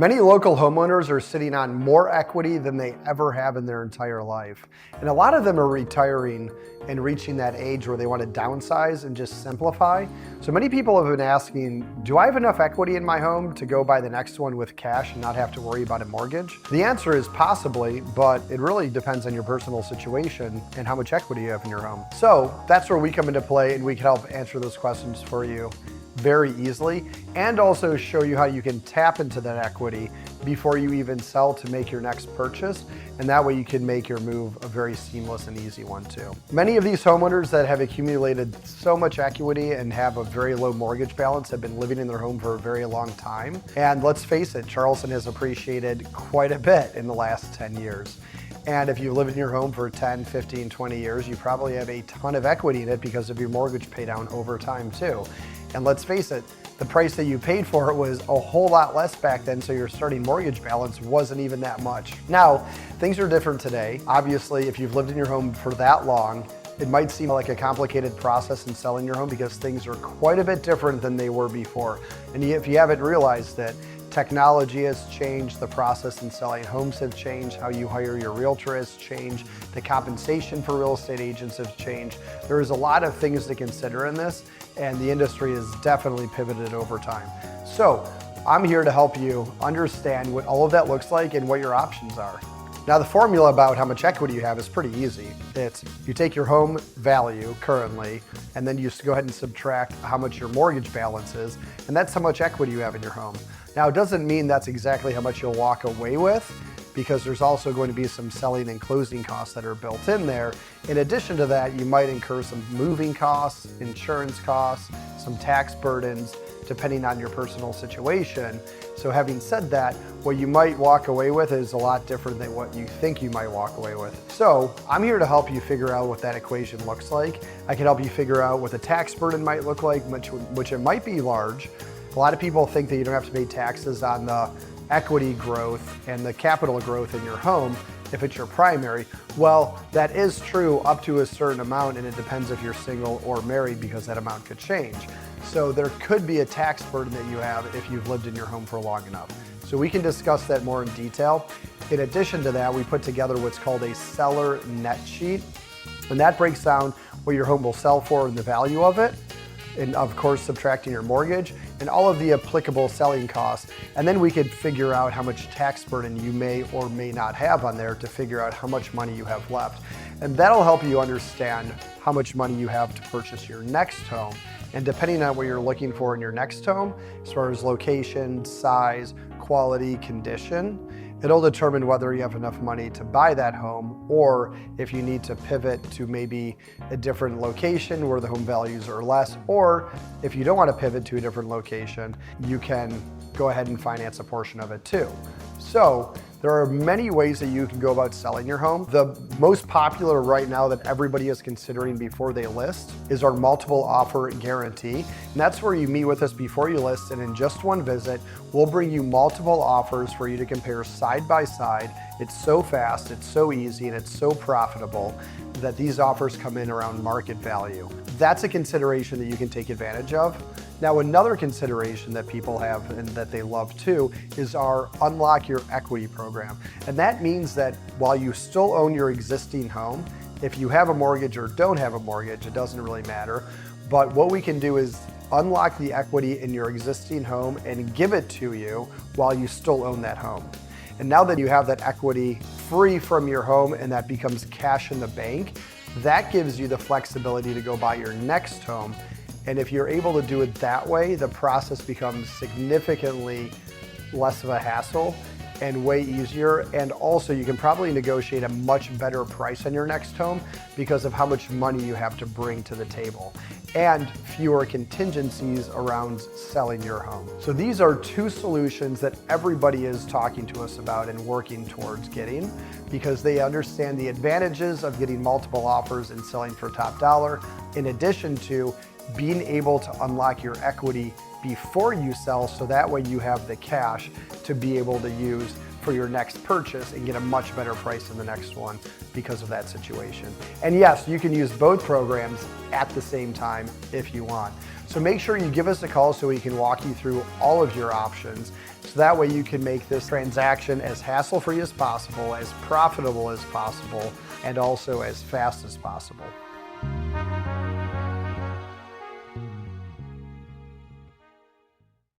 Many local homeowners are sitting on more equity than they ever have in their entire life. And a lot of them are retiring and reaching that age where they want to downsize and just simplify. So many people have been asking, do I have enough equity in my home to go buy the next one with cash and not have to worry about a mortgage? The answer is possibly, but it really depends on your personal situation and how much equity you have in your home. So that's where we come into play, and we can help answer those questions for you very easily, and also show you how you can tap into that equity before you even sell to make your next purchase. And that way you can make your move a very seamless and easy one too. Many of these homeowners that have accumulated so much equity and have a very low mortgage balance have been living in their home for a very long time. And let's face it, Charleston has appreciated quite a bit in the last 10 years. And if you live in your home for 10, 15, 20 years, you probably have a ton of equity in it because of your mortgage pay down over time too. And let's face it, the price that you paid for it was a whole lot less back then, so your starting mortgage balance wasn't even that much. Now, things are different today. Obviously, if you've lived in your home for that long, it might seem like a complicated process in selling your home because things are quite a bit different than they were before. And if you haven't realized it, technology has changed, the process in selling homes have changed, how you hire your realtor has changed, the compensation for real estate agents has changed. There is a lot of things to consider in this, and the industry has definitely pivoted over time. So I'm here to help you understand what all of that looks like and what your options are. Now, the formula about how much equity you have is pretty easy. It's you take your home value currently, and then you just go ahead and subtract how much your mortgage balance is, and that's how much equity you have in your home. Now, it doesn't mean that's exactly how much you'll walk away with, because there's also going to be some selling and closing costs that are built in there. In addition to that, you might incur some moving costs, insurance costs, some tax burdens, depending on your personal situation. So having said that, what you might walk away with is a lot different than what you think you might walk away with. So I'm here to help you figure out what that equation looks like. I can help you figure out what the tax burden might look like, which it might be large. A lot of people think that you don't have to pay taxes on the equity growth and the capital growth in your home if it's your primary. Well, that is true up to a certain amount, and it depends if you're single or married, because that amount could change. So there could be a tax burden that you have if you've lived in your home for long enough. So we can discuss that more in detail. In addition to that, we put together what's called a seller net sheet, and that breaks down what your home will sell for and the value of it, and of course subtracting your mortgage and all of the applicable selling costs. And then we could figure out how much tax burden you may or may not have on there to figure out how much money you have left. And that'll help you understand how much money you have to purchase your next home. And depending on what you're looking for in your next home, as far as location, size, quality, condition, it'll determine whether you have enough money to buy that home, or if you need to pivot to maybe a different location where the home values are less, or if you don't want to pivot to a different location, you can go ahead and finance a portion of it too. So there are many ways that you can go about selling your home. The most popular right now that everybody is considering before they list is our multiple offer guarantee. And that's where you meet with us before you list, and in just one visit, we'll bring you multiple offers for you to compare side by side. It's so fast, it's so easy, and it's so profitable that these offers come in around market value. That's a consideration that you can take advantage of. Now, another consideration that people have and that they love too is our Unlock Your Equity program. And that means that while you still own your existing home, if you have a mortgage or don't have a mortgage, it doesn't really matter. But what we can do is unlock the equity in your existing home and give it to you while you still own that home. And now that you have that equity free from your home and that becomes cash in the bank, that gives you the flexibility to go buy your next home. And if you're able to do it that way, the process becomes significantly less of a hassle and way easier. And also you can probably negotiate a much better price on your next home because of how much money you have to bring to the table, and fewer contingencies around selling your home. So these are two solutions that everybody is talking to us about and working towards getting, because they understand the advantages of getting multiple offers and selling for top dollar, in addition to being able to unlock your equity before you sell, so that way you have the cash to be able to use for your next purchase and get a much better price than the next one because of that situation. And yes, you can use both programs at the same time if you want. So make sure you give us a call so we can walk you through all of your options. So that way you can make this transaction as hassle-free as possible, as profitable as possible, and also as fast as possible.